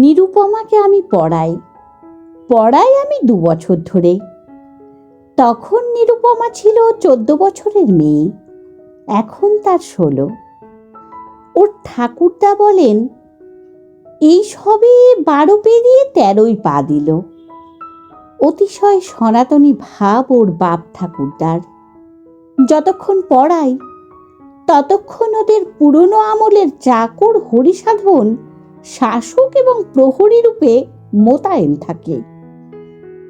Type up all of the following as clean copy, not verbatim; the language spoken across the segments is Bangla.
নিরুপমাকে আমি পড়াই আমি 2 বছর ধরে। তখন নিরুপমা ছিল 14 বছরের মেয়ে, এখন তার 16। ওর ঠাকুরদা বলেন এই সবে 12 পেরিয়ে 13ই পা দিল। অতিশয় সনাতনী ভাব ওর বাপ ঠাকুরদার। যতক্ষণ পড়াই ততক্ষণ ওদের পুরনো আমলের চাকর হরিসাধন শাসক এবং প্রহরী রূপে মোতায়েন থাকে।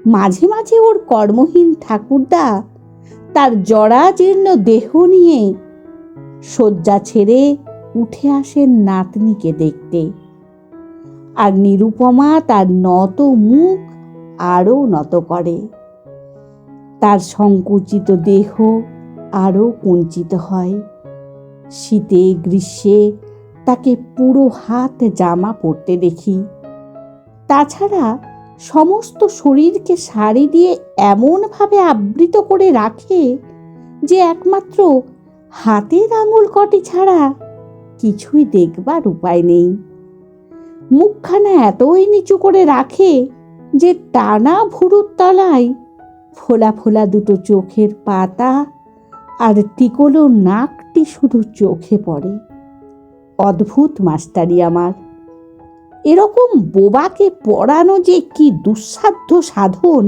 মাঝে মাঝে ওর কর্মহীন ঠাকুরদা তার জরাজীর্ণ দেহ নিয়ে শয্যা ছেড়ে উঠে আসেন নাতনিকে দেখতে, আর নিরুপমা তার নত মুখ আরও নত করে। তার সংকুচিত দেহ আরও কুঞ্চিত হয়। শীতে গ্রীষ্মে তাকে পুরো হাত জামা পরতে দেখি। তাছাড়া সমস্ত শরীরকে শাড়ি দিয়ে এমনভাবে আবৃত করে রাখে যে একমাত্র হাতের আঙুল কটি ছাড়া কিছুই দেখবার উপায় নেই। মুখখানা এতই নিচু করে রাখে যে টানা ভুরুর তলায় ফোলা ফোলা দুটো চোখের পাতা আর টিকলো নাকটি শুধু চোখে পড়ে। অদ্ভুত মাস্টারি আমার। এরকম বোবাকে পড়ানো যে কি দুঃসাধ্য সাধন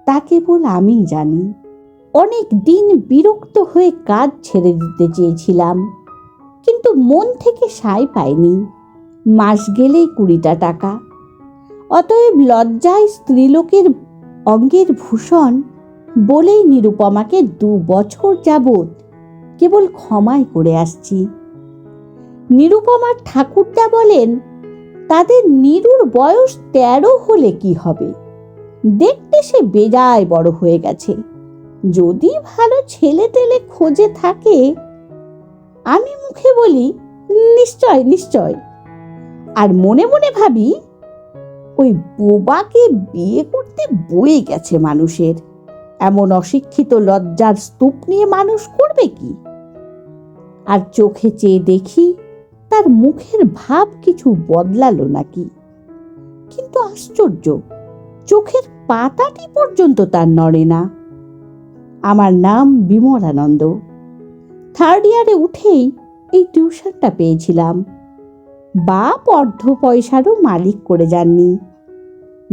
তা কেবল আমি জানি। অনেক দিন বিরক্ত হয়ে কাজ ছেড়ে দিতে চেয়েছিলাম, কিন্তু মন থেকে সায় পাইনি। মাস গেলেই 20টা টাকা। অতএব লজ্জায় স্ত্রীলোকের অঙ্গের ভূষণ বলেই নিরুপমাকে 2 বছর যাবৎ কেবল ক্ষমাই করে আসছি। নিরুপমার ঠাকুরদা বলেন তাদের নিরুর বয়স 13 হলে কি হবে, দেখতে সে বেজায় বড় হয়ে গেছে। যদি ভালো ছেলে তেলে খোঁজে থাকে। আমি মুখে বলি নিশ্চয় নিশ্চয়, আর মনে মনে ভাবি ওই বোবাকে বিয়ে করতে বয়ে গেছে মানুষের। এমন অশিক্ষিত লজ্জার স্তূপ নিয়ে মানুষ করবে কি? আর চোখে চেয়ে দেখি তার মুখের ভাব কিছু বদলালো নাকি। কিন্তু আশ্চর্য, চোখের পাতাটি পর্যন্ত তার নড়ে না। আমার নাম বিমলানন্দ। 3rd ইয়ারে উঠেই এই টিউশনটা পেয়েছিলাম। বাপ অর্ধ পয়সারও মালিক করে যাননি।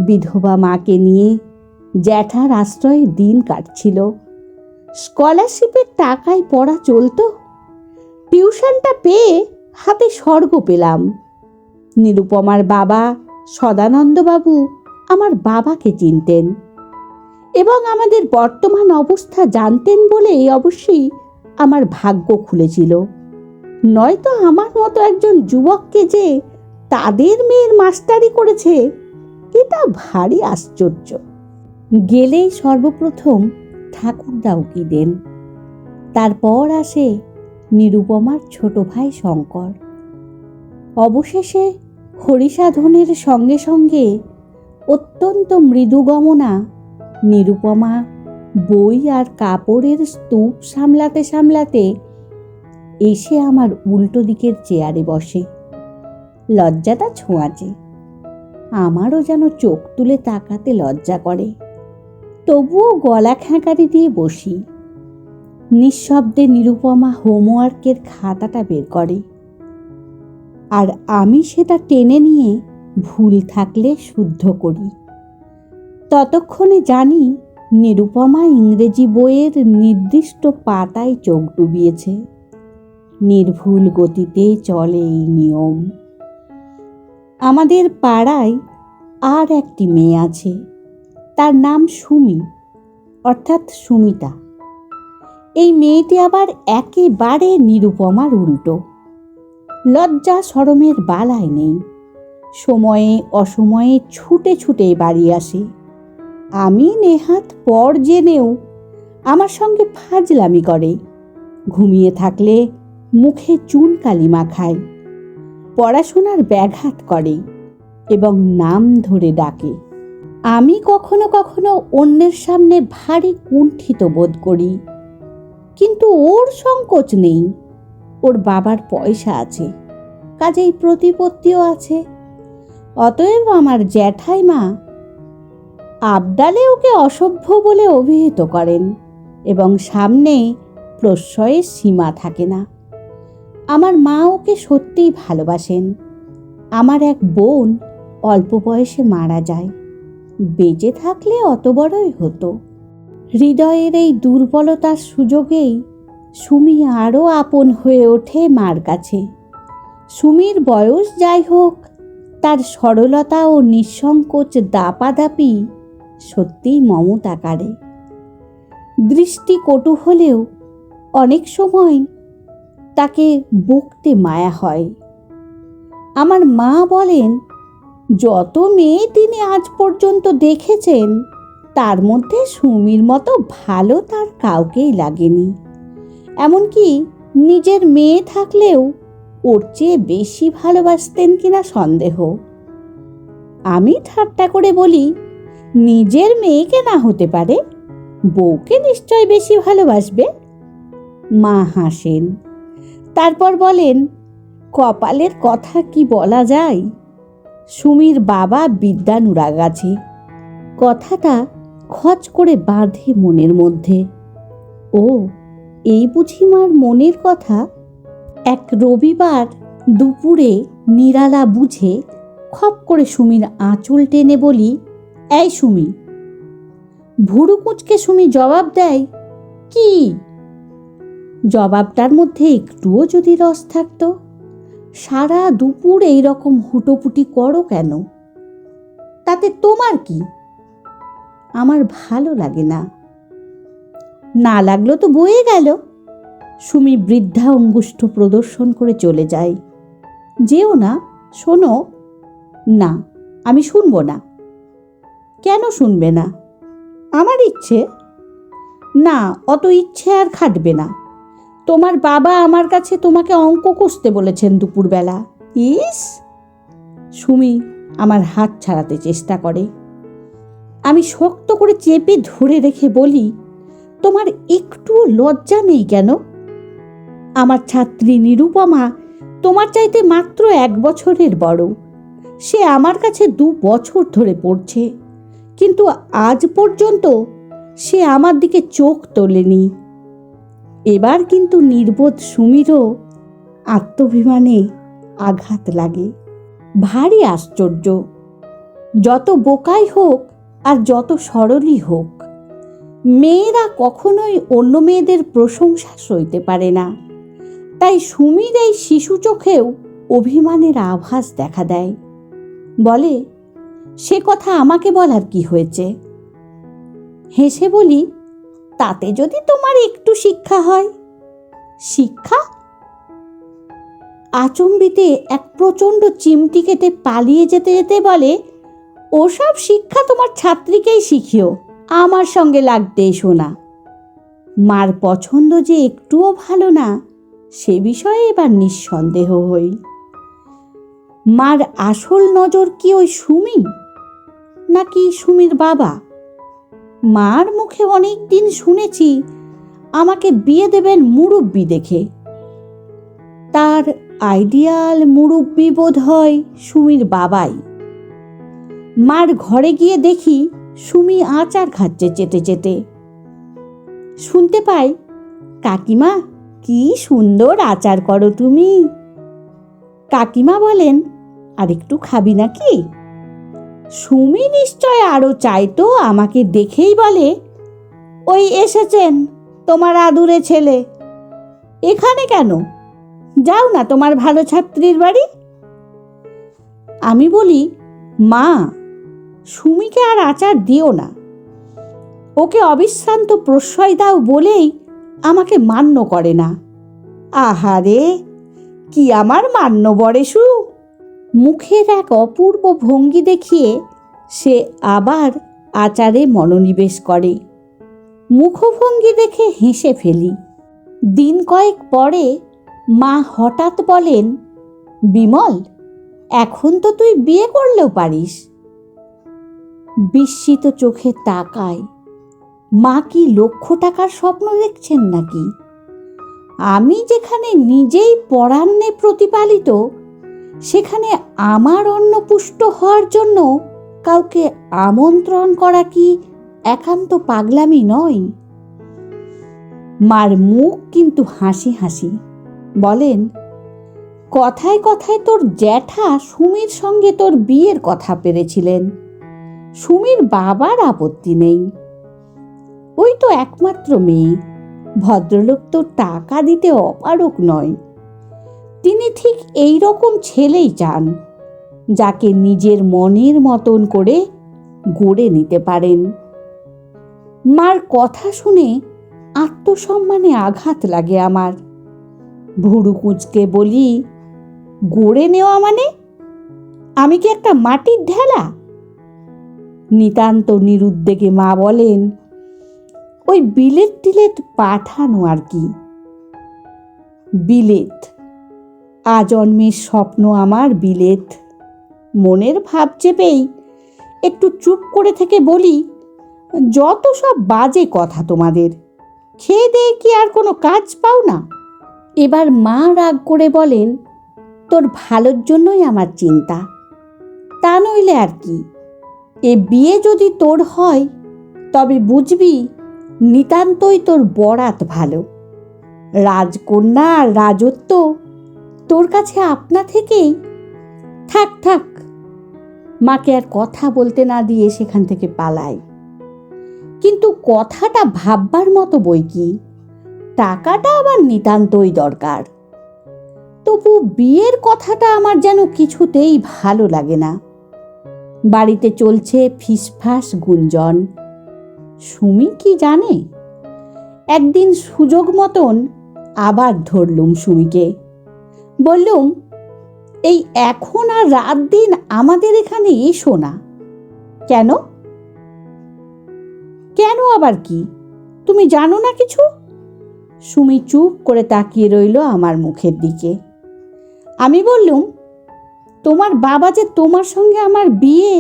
বিধবা মাকে নিয়ে জ্যাঠার আশ্রয়ে দিন কাটছিল। স্কলারশিপের টাকায় পড়া চলত। টিউশনটা পেয়ে হাতে স্বর্গ পেলাম। নিরুপমার বাবা সদানন্দবাবু আমার বাবাকে চিনতেন এবং আমাদের বর্তমান অবস্থা জানতেন বলেই অবশ্যই আমার ভাগ্য খুলেছিল। নয়তো আমার মতো একজন যুবককে যে তাদের মেয়ের মাস্টারি করেছে, এটা ভারী আশ্চর্য। গেলেই সর্বপ্রথম ঠাকুরদা উকি দেন। তারপর আসে নিরুপমার ছোট ভাই শঙ্কর। অবশেষে হরিসাধনের সঙ্গে সঙ্গে অত্যন্ত মৃদুগমনা নিরুপমা বই আর কাপড়ের স্তূপ সামলাতে সামলাতে এসে আমার উল্টো দিকের চেয়ারে বসে। লজ্জাটা ছোঁয়াচে। আমারও যেন চোখ তুলে তাকাতে লজ্জা করে। তবুও গলা খ্যাঁকারি দিয়ে বসি। নিঃশব্দে নিরুপমা হোমওয়ার্কের খাতাটা বের করে, আর আমি সেটা টেনে নিয়ে ভুল থাকলে শুদ্ধ করি। ততক্ষণে জানি নিরুপমা ইংরেজি বইয়ের নির্দিষ্ট পাতায় চোখ ডুবিয়েছে। নির্ভুল গতিতে চলে এই নিয়ম। আমাদের পাড়ায় আর একটি মেয়ে আছে, তার নাম সুমি, অর্থাৎ সুমিতা। এই মেয়েটি আবার একেবারে নিরুপমার উল্টো। লজ্জা শরমের বালাই নেই। সময়ে অসময়ে ছুটে ছুটে বাড়ি আসে। আমি নেহাত পর জেনেও আমার সঙ্গে ফাজলামি করে। ঘুমিয়ে থাকলে মুখে চুন কালি মাখায়, পড়াশোনার ব্যাঘাত করে এবং নাম ধরে ডাকে। আমি কখনো কখনো অন্যের সামনে ভারী কুণ্ঠিত বোধ করি, কিন্তু ওর সংকোচ নেই। ওর বাবার পয়সা আছে, কাজেই প্রতিপত্তিও আছে। অতএব আমার জ্যাঠাইমা আবদালে ওকে অসভ্য বলে অভিহিত করেন এবং সামনে প্রশ্রয়ের সীমা থাকে না। আমার মা ওকে সত্যিই ভালোবাসেন। আমার এক বোন অল্প বয়সে মারা যায়, বেঁচে থাকলে অত বড়ই হতো। হৃদয়ের এই দুর্বলতার সুযোগেই সুমি আরও আপন হয়ে ওঠে মার কাছে। সুমির বয়স যাই হোক, তার সরলতা ও নিঃসংকোচ দাপাদাপি সত্যিই মমতা কাড়ে। দৃষ্টি কটু হলেও অনেক সময় তাকে বকতে মায়া হয়। আমার মা বলেন, যত মেয়ে তিনি আজ পর্যন্ত দেখেছেন তার মধ্যে সুমির মতো ভালো তার কাউকেই লাগেনি। এমনকি নিজের মেয়ে থাকলেও ওর চেয়ে বেশি ভালোবাসতেন কিনা সন্দেহ। আমি ঠাট্টা করে বলি, নিজের মেয়েকে না হতে পারে, বউকে নিশ্চয় বেশি ভালোবাসবে। মা হাসেন, তারপর বলেন, কপালের কথা কি বলা যায়। সুমির বাবা বিদ্যানুরাগ আছে। কথাটা খচ করে বাঁধে মনের মধ্যে। ও, এই বুঝি মার মনের কথা। এক রবিবার দুপুরে নিরালা বুঝে খপ করে সুমির আঁচল টেনে বলি, এই সুমি। ভুরু কুঁচকে সুমি জবাব দেয়, কি? জবাবটার মধ্যে একটুও যদি রস থাকতো। সারা দুপুর এই রকম হুটোপুটি করো কেন? তাতে তোমার কি? আমার ভালো লাগে না। না লাগলো তো বয়ে গেল। সুমি বৃদ্ধা অঙ্গুষ্ঠ প্রদর্শন করে চলে যায়। যেও না, শোনো। না, আমি শুনবো না। কেন শুনবে না? আমার ইচ্ছে। না, অত ইচ্ছে আর খাটবে না। তোমার বাবা আমার কাছে তোমাকে অঙ্ক কষতে বলেছেন দুপুরবেলা। ইস! সুমি আমার হাত ছাড়াতে চেষ্টা করে। আমি শক্ত করে চেপে ধরে রেখে বলি, তোমার একটুও লজ্জা নেই কেন? আমার ছাত্রী নিরুপমা তোমার চাইতে মাত্র 1 বছরের বড়। সে আমার কাছে 2 বছর ধরে পড়ছে, কিন্তু আজ পর্যন্ত সে আমার দিকে চোখ তোলেনি। এবার কিন্তু নির্বোধ সুমিরও আত্মাভিমানে আঘাত লাগে। ভারী আশ্চর্য। যত বোকাই হোক আর যত সরলই হোক, মেয়েরা কখনোই অন্য মেয়েদের প্রশংসা সইতে পারে না। তাই সুমির এই শিশু চোখেও অভিমানের আভাস দেখা দেয়। বলে, সে কথা আমাকে বলার কি হয়েছে? হেসে বলি, তাতে যদি তোমার একটু শিক্ষা হয়। শিক্ষা? আচম্বিতে এক প্রচণ্ড চিমটি কেটে পালিয়ে যেতে যেতে বলে, ওসব শিক্ষা তোমার ছাত্রীকেই শিখিও, আমার সঙ্গে লাগতে এসো না। মার পছন্দ যে একটুও ভালো না, সে বিষয়ে এবার নিঃসন্দেহ হই। মার আসল নজর কি ওই সুমি, নাকি সুমির বাবা? মার মুখে অনেক দিন শুনেছি আমাকে বিয়ে দেবেন মুরব্বি দেখে। তার আইডিয়াল মুরব্বি বোধ হয় সুমির বাবাই। মার ঘরে গিয়ে দেখি সুমি আচার খাচ্ছে চেটে চেটে। শুনতে পাই, কাকিমা কি সুন্দর আচার করো তুমি। কাকিমা বলেন, আর একটু খাবি নাকি? সুমি নিশ্চয় আরো চাইতো, আমাকে দেখেই বলে, ওই এসেছেন তোমার আদুরে ছেলে। এখানে কেন? যাও না তোমার ভালো ছাত্রীর বাড়ি। আমি বলি, মা, সুমিকে আর আচার দিও না। ওকে অবিশ্রান্ত প্রশ্রয় দাও বলেই আমাকে মান্য করে না। আহারে, কি আমার মান্য বরেশু। মুখের এক অপূর্ব ভঙ্গি দেখিয়ে সে আবার আচারে মনোনিবেশ করে। মুখভঙ্গি দেখে হেসে ফেলি। দিন কয়েক পরে মা হঠাৎ বলেন, বিমল, এখন তো তুই বিয়ে করলেও পারিস। বিস্মিত চোখে তাকায়। মা কি লক্ষ টাকার স্বপ্ন দেখছেন নাকি? আমি যেখানে নিজেই পরান্নে প্রতিপালিত, সেখানে আমার অন্নপুষ্ট হওয়ার জন্য কাউকে আমন্ত্রণ করা কি একান্ত পাগলামি নয়? মার মুখ কিন্তু হাসি হাসি। বলেন, কথায় কথায় তোর জ্যাঠা সুমির সঙ্গে তোর বিয়ের কথা পেরেছিলেন। সুমির বাবার আপত্তি নেই, ওই তো একমাত্র মেয়ে। ভদ্রলোক তো টাকা দিতে অপারগ নয়। তিনি ঠিক এই রকম ছেলেই চান, যাকে নিজের মনের মতন করে গড়ে নিতে পারেন। মার কথা শুনে আত্মসম্মানে আঘাত লাগে আমার। ভুরু কুঁচকে বলি, গড়ে নেওয়া মানে? আমি কি একটা মাটির ঢেলা? নিতান্ত নিরুদ্বেগে মা বলেন, ওই বিলেত টিলেত পাঠানো আর কি। বিলেত, আজন্মের স্বপ্ন আমার বিলেত। মনের ভাব চেপেই একটু চুপ করে থেকে বলি, যত সব বাজে কথা তোমাদের। খেয়ে দিয়ে কি আর কোনো কাজ পাও না? এবার মা রাগ করে বলেন, তোর ভালোর জন্যই আমার চিন্তা, তা নইলে আর কি। এ বিয়ে যদি তোর হয় তবে বুঝবি নিতান্তই তোর বরাত ভালো। রাজকন্যা আর রাজত্ব তোর কাছে আপনা থেকেই। থাক থাক। মাকে আর কথা বলতে না দিয়ে সেখান থেকে পালাই। কিন্তু কথাটা ভাববার মতো বই কি, টাকাটা আবার নিতান্তই দরকার। তবু বিয়ের কথাটা আমার যেন কিছুতেই ভালো লাগে না। বাড়িতে চলছে ফিসফাস গুঞ্জন। সুমি কি জানে? একদিন সুযোগ মতন আবার ধরলুম সুমিকে। বললুম, এই এখন আর রাত দিন আমাদের এখানে এসো না। কেন? কেন আবার কি? তুমি জানো না কিছু? সুমি চুপ করে তাকিয়ে রইল আমার মুখের দিকে। আমি বললুম, তোমার বাবা যে তোমার সঙ্গে আমার বিয়ে।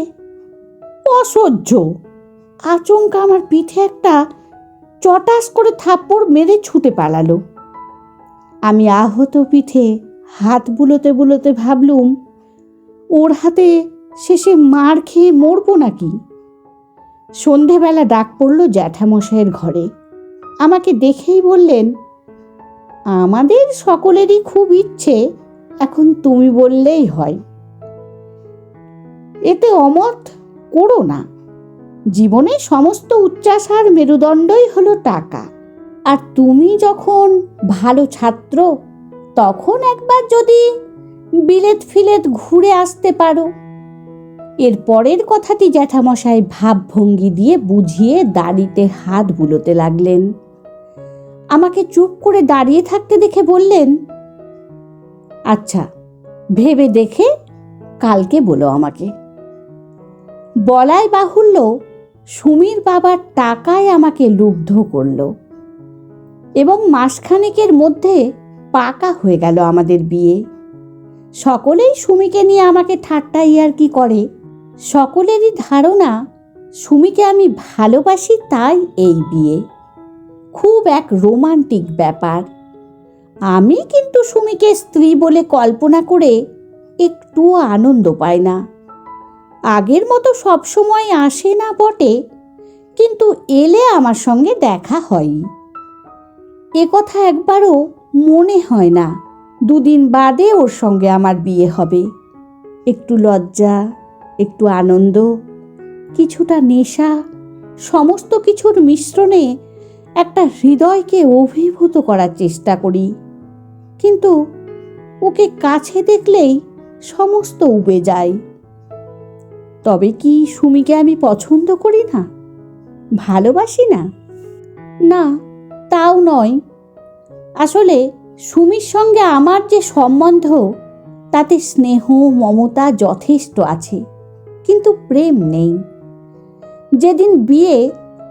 অসহ্য। আচমকা আমার পিঠে একটা চটাস করে থাপ্পড় মেরে ছুটে পালালো। আমি আহত পিঠে হাত বুলোতে বুলোতে ভাবলুম, ওর হাতে শেষে মার খেয়ে মরবো নাকি। সন্ধেবেলা ডাক পড়ল জ্যাঠামশাইয়ের ঘরে। আমাকে দেখেই বললেন, আমাদের সকলেরই খুব ইচ্ছে, এখন তুমি বললেই হয়। এতে অমত করো না। জীবনে সমস্ত উচ্চাসার মেরুদণ্ডই হলো টাকা। আর তুমি যখন ভালো ছাত্র, তখন একবার যদি বিলেত ফিলেত ঘুরে আসতে পারো। এর পরের কথাটি জ্যাঠামশাই ভাবভঙ্গি দিয়ে বুঝিয়ে দাড়িতে হাত বুলোতে লাগলেন। আমাকে চুপ করে দাঁড়িয়ে থাকতে দেখে বললেন, আচ্ছা, ভেবে দেখে কালকে বলো আমাকে। বলাই বাহুল্য, সুমির বাবার টাকায় আমাকে লুব্ধ করল এবং মাসখানেকের মধ্যে পাকা হয়ে গেল আমাদের বিয়ে। সকলেই সুমিকে নিয়ে আমাকে ঠাট্টা ইয়ার্কি করে। সকলেরই ধারণা সুমিকে আমি ভালোবাসি, তাই এই বিয়ে। খুব এক রোমান্টিক ব্যাপার। আমি কিন্তু সুমিকে স্ত্রী বলে কল্পনা করে একটুও আনন্দ পাই না। আগের মতো সবসময় আসে না বটে, কিন্তু এলে আমার সঙ্গে দেখা হয়। এ কথা একবারও মনে হয় না দুদিন বাদে ওর সঙ্গে আমার বিয়ে হবে। একটু লজ্জা, একটু আনন্দ, কিছুটা নেশা, সমস্ত কিছুর মিশ্রণে একটা হৃদয়কে অভিভূত করার চেষ্টা করি। কিন্তু ওকে কাছে দেখলেই সমস্ত উবে যায়। তবে কি সুমিকে আমি পছন্দ করি না, ভালোবাসি না? না, তাও নয়। আসলে সুমির সঙ্গে আমার যে সম্বন্ধ, তাতে স্নেহ মমতা যথেষ্ট আছে, কিন্তু প্রেম নেই। যেদিন বিয়ে,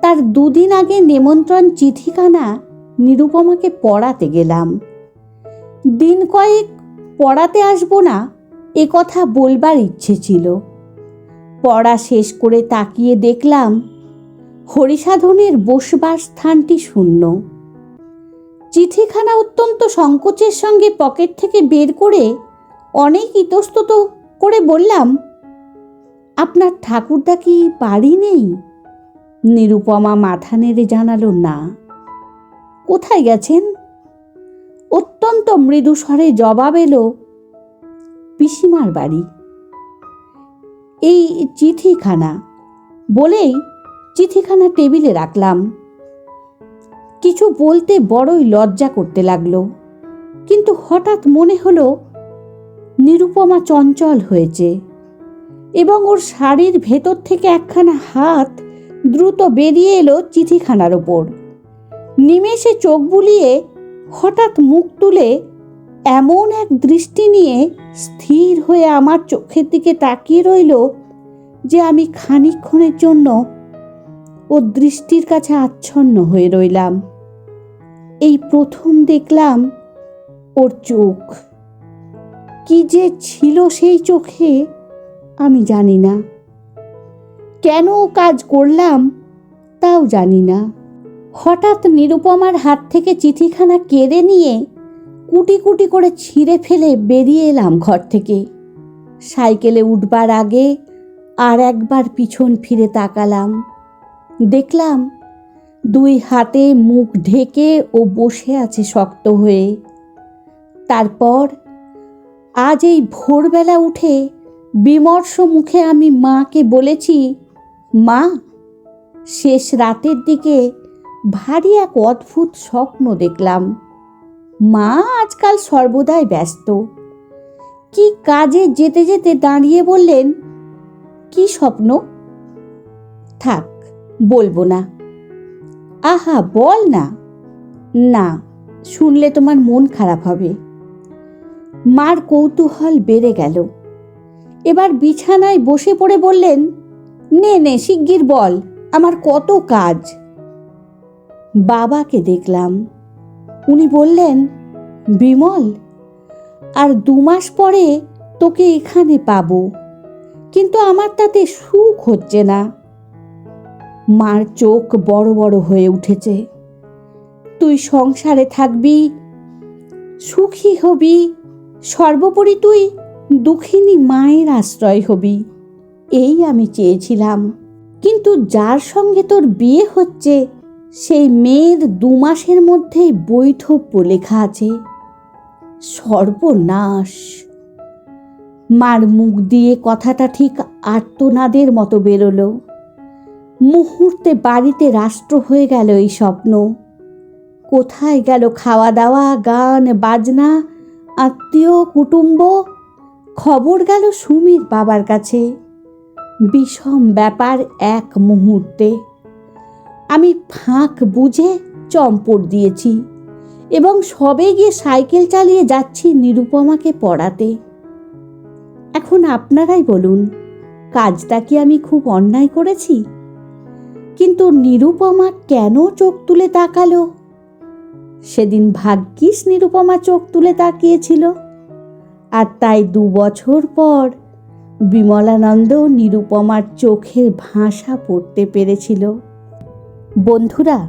তার দুদিন আগে নেমন্ত্রণ চিঠিখানা নিরুপমাকে পড়াতে গেলাম। দিন কয়েক পড়াতে আসবো না এ কথা বলবার ইচ্ছে ছিল। পড়া শেষ করে তাকিয়ে দেখলাম হরিসাধনের বসবার স্থানটি শূন্য। চিঠিখানা অত্যন্ত সংকোচের সঙ্গে পকেট থেকে বের করে অনেক ইতস্তত করে বললাম, আপনার ঠাকুরদা কি বাড়ি নেই? নিরুপমা মাথা নেড়ে জানালো, না। কোথায় গেছেন? অত্যন্ত মৃদু স্বরে জবাব এলো, পিসিমার বাড়ি। এই চিঠিখানা বলেই চিঠিখানা টেবিলে রাখলাম। কিছু বলতে বড়ই লজ্জা করতে লাগলো, কিন্তু হঠাৎ মনে হলো নিরুপমা চঞ্চল হয়েছে এবং ওর শাড়ির ভেতর থেকে একখানা হাত দ্রুত বেরিয়ে এলো চিঠিখানার ওপর। নিমেষে চোখ বুলিয়ে হঠাৎ মুখ তুলে এমন এক দৃষ্টি নিয়ে স্থির হয়ে আমার চোখের দিকে তাকিয়ে রইল যে আমি খানিকক্ষণের জন্য ওর দৃষ্টির কাছে আচ্ছন্ন হয়ে রইলাম। এই প্রথম দেখলাম ওর চোখ। কি যে ছিল সেই চোখে আমি জানি না। কেন কাজ করলাম তাও জানি না। হঠাৎ নিরুপমার হাত থেকে চিঠিখানা কেড়ে নিয়ে কুটি কুটি করে ছিঁড়ে ফেলে বেরিয়ে এলাম ঘর থেকে। সাইকেলে উঠবার আগে আর একবার পিছন ফিরে তাকালাম। দেখলাম দুই হাতে মুখ ঢেকে ও বসে আছে শক্ত হয়ে। তারপর আজ এই ভোরবেলা উঠে বিমর্ষ মুখে আমি মাকে বলেছি, মা, শেষ রাতের দিকে ভারী এক অদ্ভুত স্বপ্ন দেখলাম। মা আজকাল সর্বদাই ব্যস্ত। কি কাজে যেতে যেতে দাঁড়িয়ে বললেন, কি স্বপ্ন? থাক, বলবো না। আহা, বল না। না, শুনলে তোমার মন খারাপ হবে। মার কৌতূহল বেড়ে গেল। এবার বিছানায় বসে পড়ে বললেন, নে নে শিগগির বল, আমার কত কাজ। বাবাকে দেখলাম। উনি বললেন, বিমল, আর 2 মাস পরে তোকে এখানে পাবো, কিন্তু আমার তাতে সুখ হচ্ছে না। মার চোখ বড় বড় হয়ে উঠেছে। তুই সংসারে থাকবি, সুখী হবি, সর্বোপরি তুই দুঃখিনী মায়ের আশ্রয় হবি, এই আমি চেয়েছিলাম। কিন্তু যার সঙ্গে তোর বিয়ে হচ্ছে সেই মেয়ের 2 মাসের মধ্যেই বৈধব্য লেখা আছে। সর্বনাশ! মার মুখ দিয়ে কথাটা ঠিক আর্তনাদের মতো বেরোলো। মুহূর্তে বাড়িতে রাষ্ট্র হয়ে গেল এই স্বপ্ন। কোথায় গেল খাওয়া দাওয়া, গান বাজনা, আত্মীয় কুটুম্ব? খবর গেল সুমির বাবার কাছে। বিষম ব্যাপার এক মুহূর্তে। আমি ফাঁক বুঝে চম্পট দিয়েছি এবং সবে গিয়ে সাইকেল চালিয়ে যাচ্ছি নিরুপমাকে পড়াতে। এখন আপনারাই বলুন, কাজটা কি আমি খুব অন্যায় করেছি? কিন্তু নিরুপমা কেন চোখ তুলে তাকালো? সেদিন ভাগ্যিস নিরুপমা চোখ তুলে তাকিয়েছিল, আর তাই 2 বছর পর বিমলানন্দ নিরুপমার চোখের ভাষা পড়তে পেরেছিল। বন্ধুরা,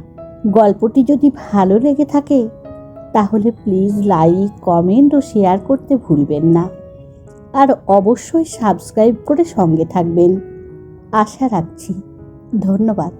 গল্পটি যদি ভালো লেগে থাকে তাহলে প্লিজ লাইক, কমেন্ট ও শেয়ার করতে ভুলবেন না। আর অবশ্যই সাবস্ক্রাইব করে সঙ্গে থাকবেন, আশা রাখছি। ধন্যবাদ।